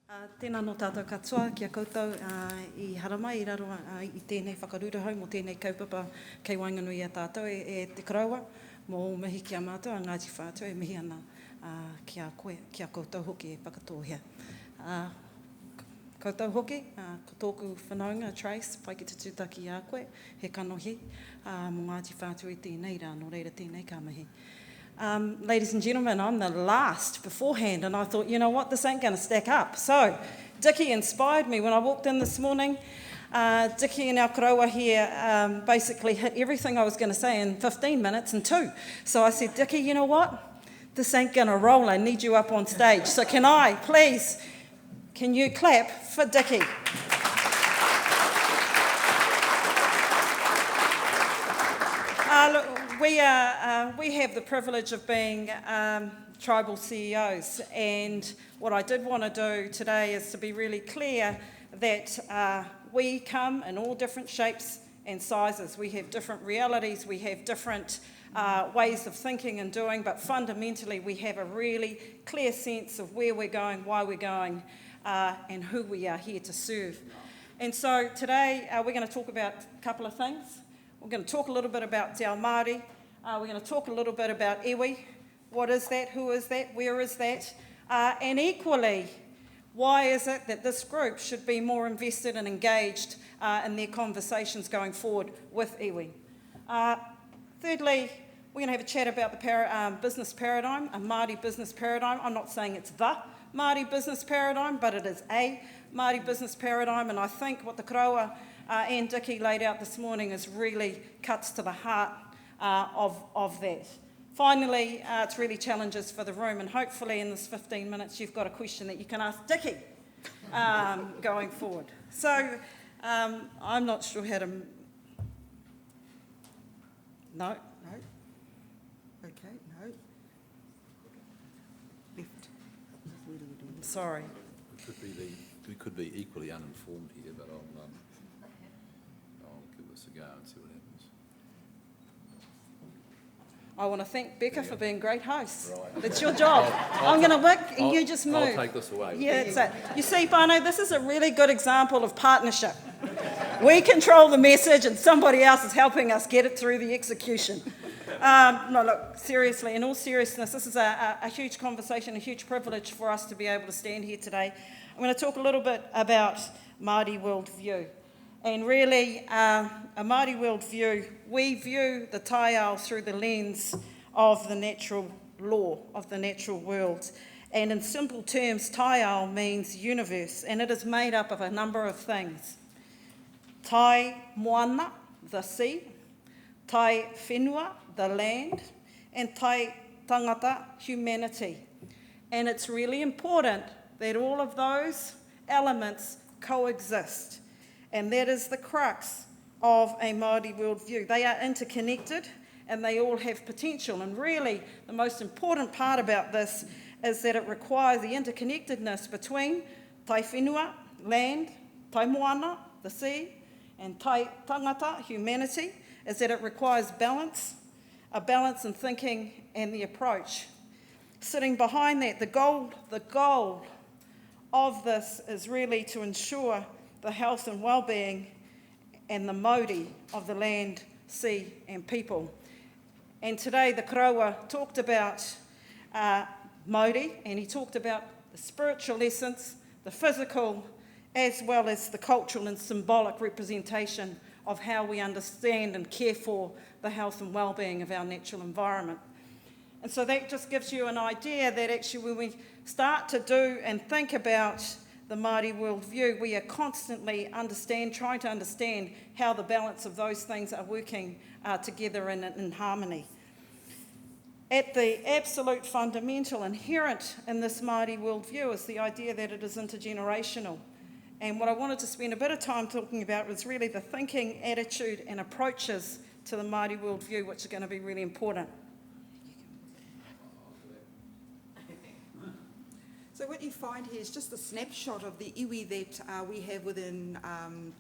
Tēnā no tātou katoa, kia koutou I haramai, I raro I tēnei whakarurahau mō tēnei kaupapa kei Wainganui a tātou e te karaua, mō mihi kia mātou a Ngāti Whātua e mihi ana kia koe, kia koutou hoki e Whakatohea. Koutou hoki, ko tōku whanaunga, Trace, pai ki te tūtaki a koe, he kanohi, mō Ngāti Whātua I tēnei rā, no reira tēnei ka mihi. Ladies and gentlemen, I'm the last beforehand, and I thought, you know what, this ain't going to stack up. So, Dickie inspired me when I walked in this morning. Dickie and our karaua here basically hit everything I was going to say in 15 minutes and 2. So I said, Dickie, you know what, this ain't going to roll. I need you up on stage. So can you clap for Dickie? Look, we have the privilege of being tribal CEOs, and what I did want to do today is to be really clear that we come in all different shapes and sizes. We have different realities, we have different ways of thinking and doing, but fundamentally we have a really clear sense of where we're going, why we're going, and who we are here to serve. And so today we're going to talk about a couple of things. We're going to talk a little bit about Te Ao Māori. We're going to talk a little bit about iwi. What is that? Who is that? Where is that? And equally, why is it that this group should be more invested and engaged in their conversations going forward with iwi? Thirdly, we're going to have a chat about the business paradigm, a Māori business paradigm. I'm not saying it's the Māori business paradigm, but it is a Māori business paradigm, and I think what the karaua and Dickie laid out this morning is really cuts to the heart of that. Finally, it's really challenges for the room, and hopefully in this 15 minutes you've got a question that you can ask Dickie going forward. So I'm not sure how to... No? Okay, no. Left. Sorry. We could be equally uninformed here, but I'll give this a go and see what happens. I want to thank Becca for being great host. Right. It's your job. I'm going to work and you just move. I'll take this away. Yeah, it's it. You see, Whānau, this is a really good example of partnership. We control the message and somebody else is helping us get it through the execution. No, look, seriously, in all seriousness, this is a huge conversation, a huge privilege for us to be able to stand here today. I'm going to talk a little bit about Māori worldview. And really, a Māori worldview, we view the taiao through the lens of the natural law, of the natural world. And in simple terms, taiao means universe, and it is made up of a number of things. Tai moana, the sea, tai whenua, the land, and tai tangata, humanity. And it's really important that all of those elements coexist. And that is the crux of a Māori worldview. They are interconnected and they all have potential. And really, the most important part about this is that it requires the interconnectedness between tai whenua, land, tai moana, the sea, and tai tangata, humanity, is that it requires balance, a balance in thinking and the approach. Sitting behind that, the goal of this is really to ensure the health and well-being and the mauri of the land, sea and people. And today the karaua talked about mauri, and he talked about the spiritual essence, the physical, as well as the cultural and symbolic representation of how we understand and care for the health and well-being of our natural environment. And so that just gives you an idea that actually when we start to do and think about the Māori worldview, we are constantly trying to understand how the balance of those things are working together in harmony. At the absolute fundamental, inherent in this Māori worldview is the idea that it is intergenerational. And what I wanted to spend a bit of time talking about was really the thinking, attitude and approaches to the Māori worldview, which are going to be really important. So what you find here is just a snapshot of the iwi that we have within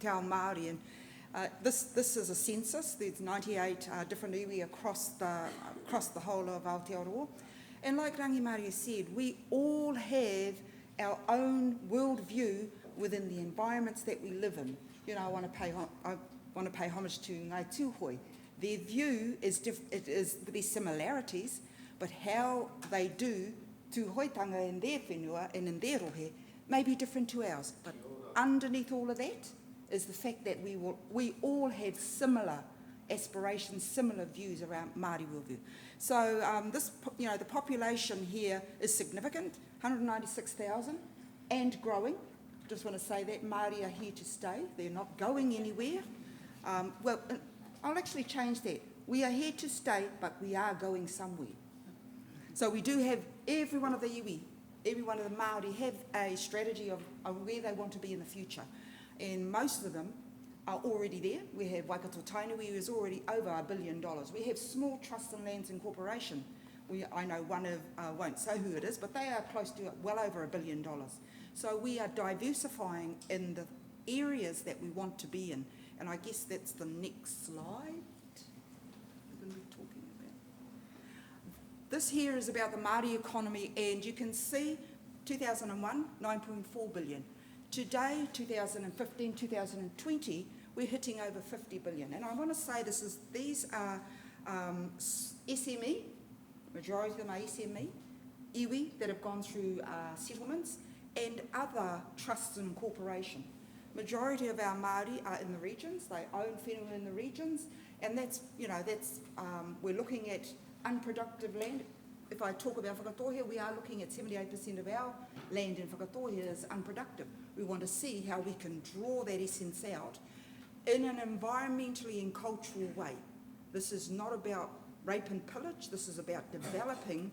Te Ao Māori. And this is a census. There's 98 different iwi across the whole of Aotearoa. And like Rangimarie said, we all have our own worldview within the environments that we live in. You know, I want to pay homage to Ngāi Tūhoi. Their view is there's similarities, but how they do tūhoitanga in their whenua and in their rohe may be different to ours. But underneath all of that is the fact that we all have similar aspirations, similar views around Māori worldview. So the population here is significant, 196,000 and growing. Just want to say that Māori are here to stay. They're not going anywhere. I'll actually change that. We are here to stay, but we are going somewhere. So we do have every one of the iwi, every one of the Māori have a strategy of where they want to be in the future. And most of them are already there. We have Waikato Tainui, who is already over $1 billion. We have small trusts and lands incorporation. I know one of, won't say who it is, but they are close to well over $1 billion. So we are diversifying in the areas that we want to be in. And I guess that's the next slide we're going to be talking about. This here is about the Māori economy, and you can see 2001, 9.4 billion. Today, 2015, 2020, we're hitting over 50 billion. And I want to say these are SME, majority of them are SME, iwi that have gone through settlements, and other trusts and corporation. Majority of our Māori are in the regions, they own whenua in the regions, and we're looking at unproductive land. If I talk about Whakatohea, we are looking at 78% of our land in Whakatohea is unproductive. We want to see how we can draw that essence out in an environmentally and cultural way. This is not about rape and pillage, this is about developing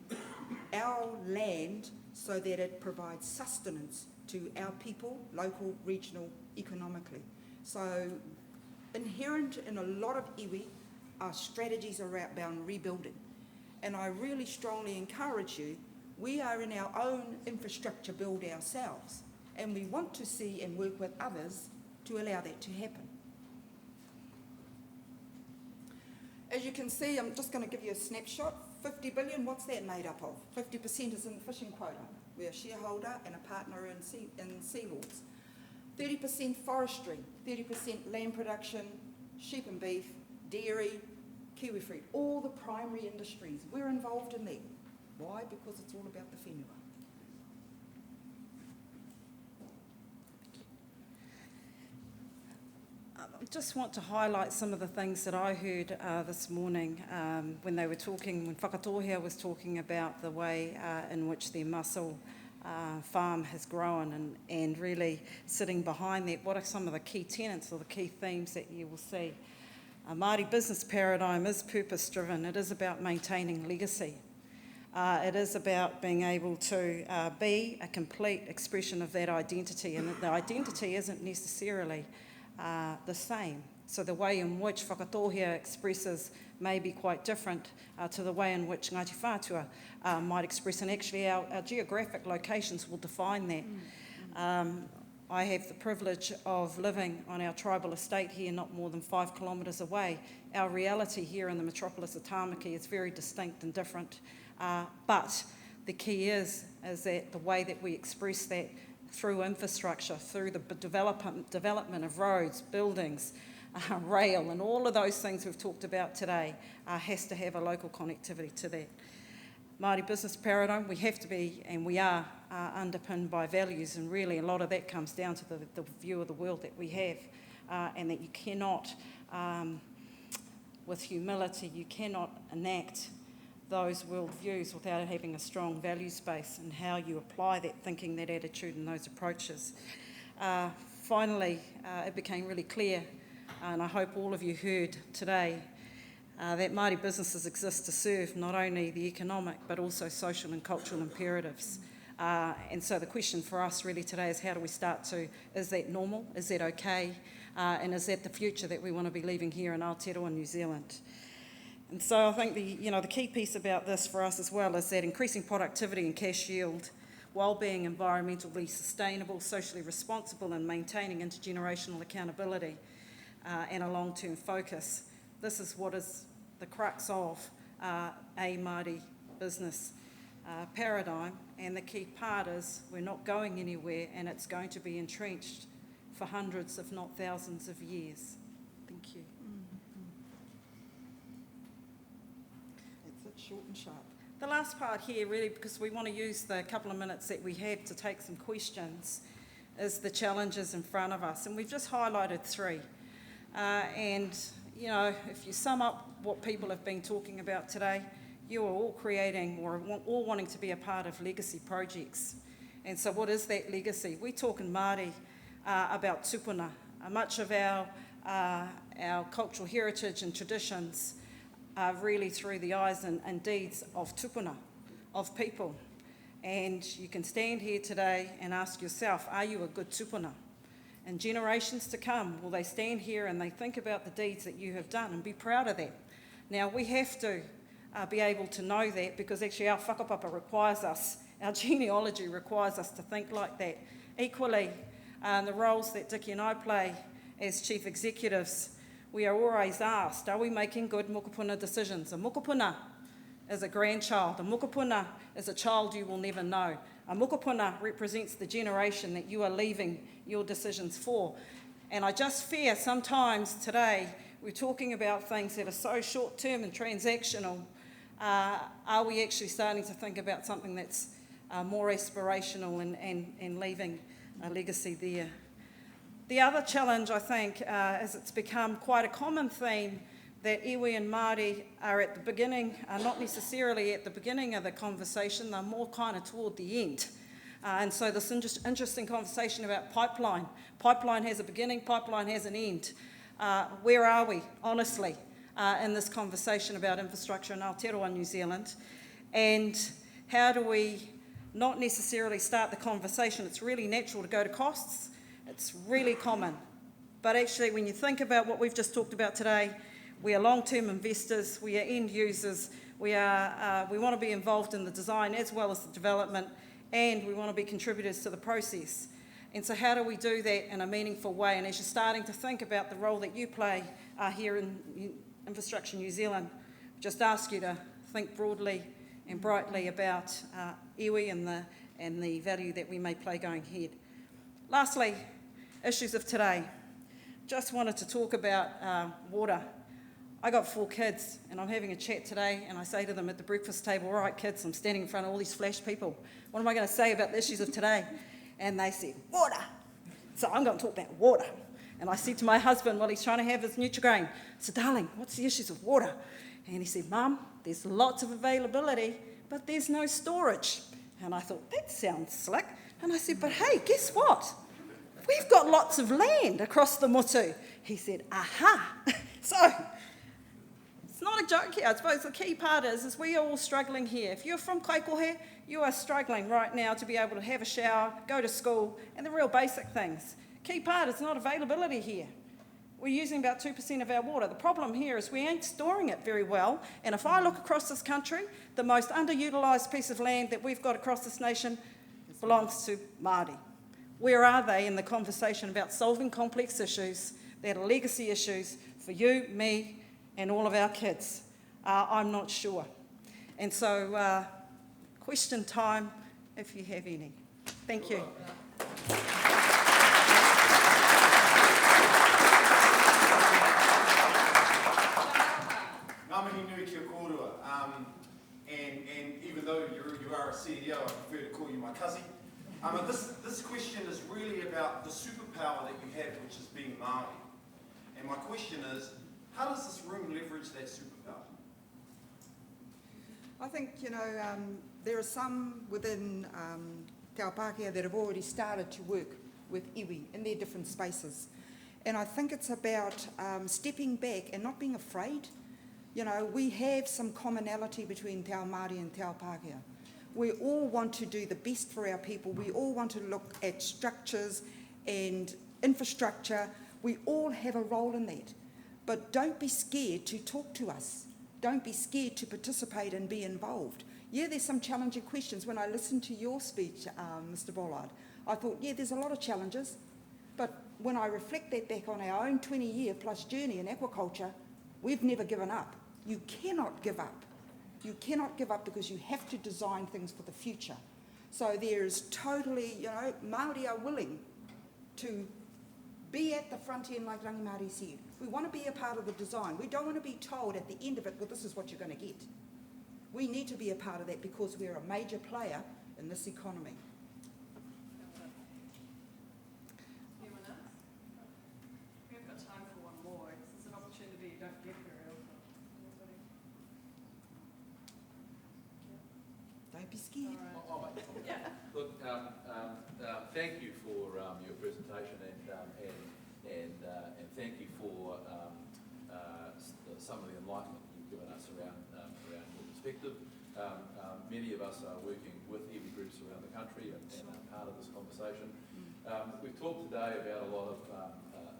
our land so that it provides sustenance to our people, local, regional, economically. So inherent in a lot of iwi are strategies around rebuilding. And I really strongly encourage you, we are in our own infrastructure build ourselves, and we want to see and work with others to allow that to happen. As you can see, I'm just going to give you a snapshot. 50 billion, what's that made up of? 50% is in the fishing quota. We're a shareholder and a partner in Sealords. 30% forestry, 30% land production, sheep and beef, dairy, kiwi fruit, all the primary industries. We're involved in that. Why? Because it's all about the whenua. I just want to highlight some of the things that I heard this morning when Whakatohea was talking about the way in which their mussel farm has grown, and really sitting behind that, what are some of the key tenets or the key themes that you will see. A Māori business paradigm is purpose-driven. It is about maintaining legacy. It is about being able to be a complete expression of that identity, and that the identity isn't necessarily the same. So the way in which Whakatohea expresses may be quite different to the way in which Ngāti Whātua might express, and actually our geographic locations will define that. I have the privilege of living on our tribal estate here, not more than 5 kilometres away. Our reality here in the metropolis of Tāmaki is very distinct and different, but the key is that the way that we express that through infrastructure, through the development of roads, buildings, rail, and all of those things we've talked about today has to have a local connectivity to that. Māori business paradigm, we have to be, and we are underpinned by values, and really a lot of that comes down to the view of the world that we have, and that you cannot, with humility, you cannot enact those worldviews without having a strong values base and how you apply that thinking, that attitude and those approaches. Finally, it became really clear, and I hope all of you heard today, that Māori businesses exist to serve not only the economic but also social and cultural imperatives. And so the question for us really today is, how do we start to, is that normal, is that okay, and is that the future that we want to be leaving here in Aotearoa, New Zealand? And so I think the key piece about this for us as well is that increasing productivity and cash yield while being environmentally sustainable, socially responsible, and maintaining intergenerational accountability and a long-term focus. This is what is the crux of a Māori business paradigm, And the key part is we're not going anywhere, and it's going to be entrenched for hundreds, if not thousands of years. Thank you. That's it, short and sharp. The last part here, really, because we want to use the couple of minutes that we have to take some questions, is the challenges in front of us. And we've just highlighted 3. And, you know, if you sum up what people have been talking about today, you are all creating or all wanting to be a part of legacy projects. And so what is that legacy? We talk in Māori about tupuna. Much of our cultural heritage and traditions are really through the eyes and deeds of tupuna, of people. And you can stand here today and ask yourself, are you a good tupuna? And generations to come, will they stand here and they think about the deeds that you have done and be proud of that? Now, we have to be able to know that, because actually our whakapapa requires us, our genealogy requires us to think like that. Equally, the roles that Dickie and I play as chief executives, we are always asked, are we making good mokopuna decisions? A mokopuna is a grandchild. A mokopuna is a child you will never know. A mokopuna represents the generation that you are leaving your decisions for. And I just fear sometimes today we're talking about things that are so short-term and transactional. Are we actually starting to think about something that's more aspirational and leaving a legacy there? The other challenge, I think, is it's become quite a common theme that iwi and Māori are at the beginning, not necessarily at the beginning of the conversation, they're more kind of toward the end. And so this interesting conversation about pipeline. Pipeline has a beginning, pipeline has an end. Where are we, honestly, in this conversation about infrastructure in Aotearoa, New Zealand? And how do we not necessarily start the conversation? It's really natural to go to costs. It's really common. But actually, when you think about what we've just talked about today, we are long-term investors, we are end users, we want to be involved in the design as well as the development, and we want to be contributors to the process. And so how do we do that in a meaningful way? And as you're starting to think about the role that you play here in Infrastructure New Zealand, just ask you to think broadly and brightly about iwi and the value that we may play going ahead. Lastly, issues of today. Just wanted to talk about water. I got 4 kids and I'm having a chat today and I say to them at the breakfast table, all right kids, I'm standing in front of all these flash people. What am I going to say about the issues of today? And they said, water. So I'm going to talk about water. And I said to my husband while he's trying to have his Nutrigrain, I said, darling, what's the issues of water? And he said, Mum, there's lots of availability, but there's no storage. And I thought, that sounds slick. And I said, but hey, guess what? We've got lots of land across the Motu. He said, aha. So, it's not a joke here. I suppose the key part is we are all struggling here. If you're from Kaikohe, you are struggling right now to be able to have a shower, go to school, and the real basic things. Key part is not availability here. We're using about 2% of our water. The problem here is we ain't storing it very well. And if I look across this country, the most underutilised piece of land that we've got across this nation belongs to Māori. Where are they in the conversation about solving complex issues that are legacy issues for you, me, and all of our kids? I'm not sure. And so, question time, if you have any. Thank you. Ngā mihi nui kia kōrua. And even though you are a CEO, I prefer to call you my cousin. This question is really about the superpower that you have, which is being Māori. And my question is, how does this room leverage that superpower? I think, there are some within Te Ao Pākehā that have already started to work with iwi in their different spaces. And I think it's about stepping back and not being afraid. We have some commonality between Te Ao Māori and Te Ao Pākehā. We all want to do the best for our people. We all want to look at structures and infrastructure. We all have a role in that. But don't be scared to talk to us. Don't be scared to participate and be involved. Yeah, there's some challenging questions. When I listened to your speech, Mr. Bollard, I thought, yeah, there's a lot of challenges. But when I reflect that back on our own 20-year plus journey in aquaculture, we've never given up. You cannot give up. You cannot give up because you have to design things for the future. So there's totally, Māori are willing to be at the front end, like Rangimarie said. We want to be a part of the design. We don't want to be told at the end of it, well, this is what you're going to get. We need to be a part of that because we're a major player in this economy. Anyone else? We've got time for one more. This is an opportunity you don't get very often. Anybody? Don't be scared. All right. Yeah. Look, thank you for your presentation and thank you for some of the enlightenment you've given us around your perspective. Many of us are working with iwi groups around the country and are part of this conversation. We've talked today about a lot of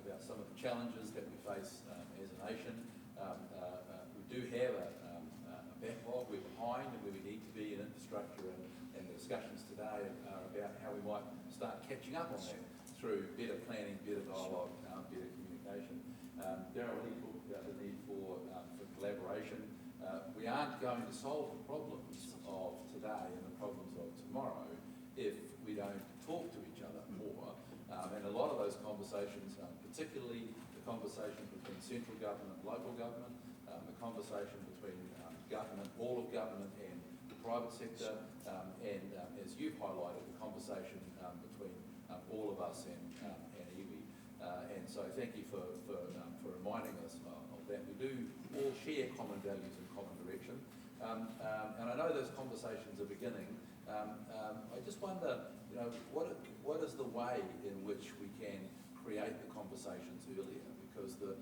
about some of the challenges that we face as a nation. We do have a backlog. We're behind and where we need to be in infrastructure, and the discussions today are about how we might start catching up on that through better planning, better dialogue, better communication. Darryl really talked about the need for collaboration. We aren't going to solve the problems of today and the problems of tomorrow if we don't talk to each other more. And a lot of those conversations, particularly the conversation between central government and local government, the conversation between government, all of government and the private sector, and as you've highlighted, the conversation between all of us and iwi. And so thank you for reminding us of that. We do all share common values and common direction. And I know those conversations are beginning. I just wonder, what is the way in which we can create the conversations earlier? Because the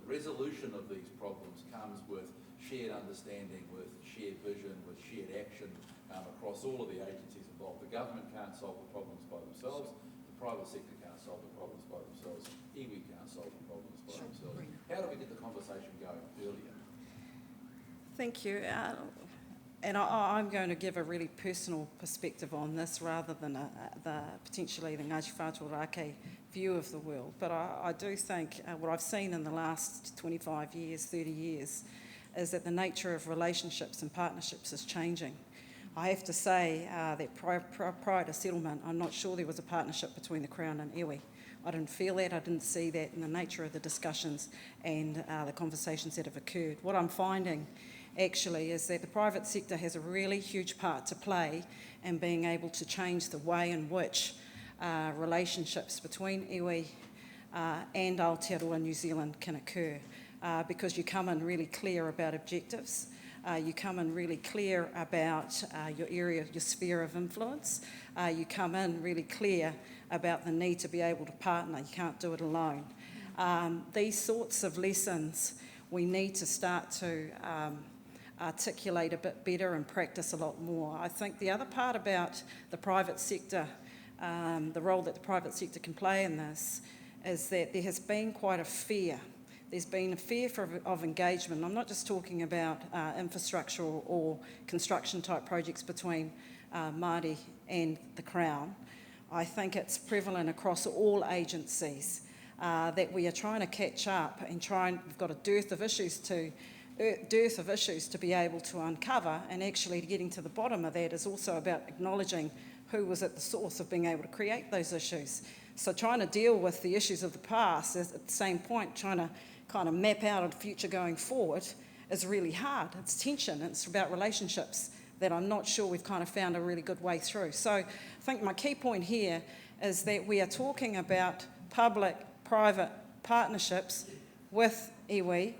resolution of these problems comes with shared understanding, with shared vision, with shared action across all of the agencies involved. The government can't solve the problems by themselves. The private sector can't solve the problems by themselves. Iwi can't solve the problems by themselves. How do we get the conversation going earlier? Thank you. And I'm going to give a really personal perspective on this rather than potentially the Ngāti Whātua Rākei view of the world. But I do think what I've seen in the last 25 years, 30 years, is that the nature of relationships and partnerships is changing. I have to say that prior to settlement, I'm not sure there was a partnership between the Crown and iwi. I didn't feel that, I didn't see that in the nature of the discussions and the conversations that have occurred. What I'm finding actually is that the private sector has a really huge part to play in being able to change the way in which relationships between iwi and Aotearoa New Zealand can occur, because you come in really clear about objectives, you come in really clear about your area, your sphere of influence, you come in really clear about the need to be able to partner, you can't do it alone. These sorts of lessons we need to start to articulate a bit better and practice a lot more. I think the other part about the private sector, the role that the private sector can play in this, is that there has been quite a fear. There's been a fear of engagement. I'm not just talking about infrastructure or construction type projects between Māori and the Crown. I think it's prevalent across all agencies that we are trying to catch up and we've got a dearth of issues to be able to uncover, and actually getting to the bottom of that is also about acknowledging who was at the source of being able to create those issues. So trying to deal with the issues of the past is at the same point trying to kind of map out a future going forward is really hard. It's tension, it's about relationships that I'm not sure we've kind of found a really good way through. So I think my key point here is that we are talking about public-private partnerships with iwi,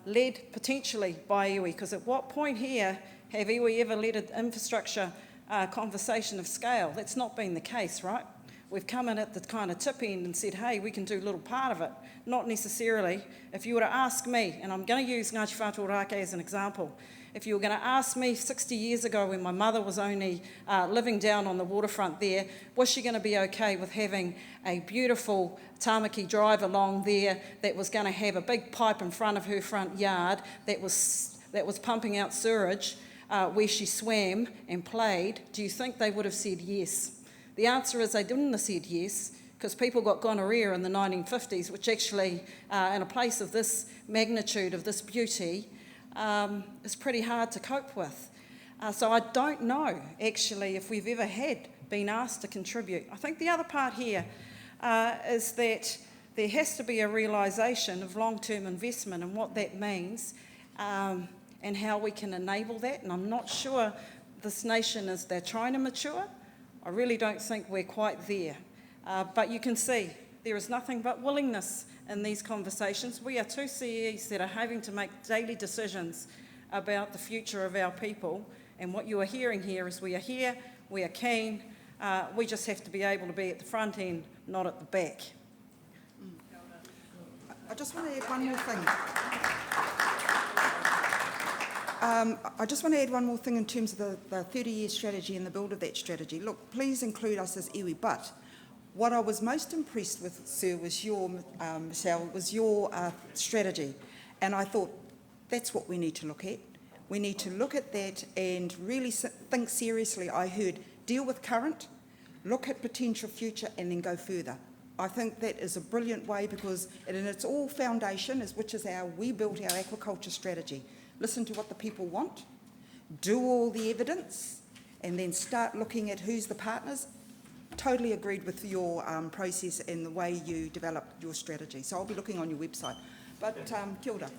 led potentially by iwi, because at what point here have iwi ever led an infrastructure conversation of scale? That's not been the case, right? We've come in at the kind of tip end and said, hey, we can do a little part of it. Not necessarily. If you were to ask me, and I'm going to use Ngāti Whātua Rākei as an example, if you were going to ask me 60 years ago when my mother was only living down on the waterfront there, was she going to be okay with having a beautiful Tāmaki drive along there that was going to have a big pipe in front of her front yard that was pumping out sewage where she swam and played? Do you think they would have said yes? The answer is they didn't have said yes, because people got gonorrhea in the 1950s, which actually, in a place of this magnitude, of this beauty, is pretty hard to cope with. So I don't know, actually, if we've ever been asked to contribute. I think the other part here is that there has to be a realisation of long-term investment and what that means, and how we can enable that. And I'm not sure this nation they're trying to mature. I really don't think we're quite there. But you can see there is nothing but willingness in these conversations. We are two CEs that are having to make daily decisions about the future of our people. And what you are hearing here is we are here, we are keen, we just have to be able to be at the front end, not at the back. I just want to add one more thing. I just want to add one more thing in terms of the 30-year strategy and the build of that strategy. Look, please include us as iwi, but what I was most impressed with, Sir, was your, Michelle, was your strategy. And I thought, that's what we need to look at. We need to look at that and really think seriously. I heard, deal with current, look at potential future, and then go further. I think that is a brilliant way because in its all foundation, which is we built our aquaculture strategy. Listen to what the people want, do all the evidence, and then start looking at who's the partners. Totally agreed with your process and the way you developed your strategy. So I'll be looking on your website. But kia ora.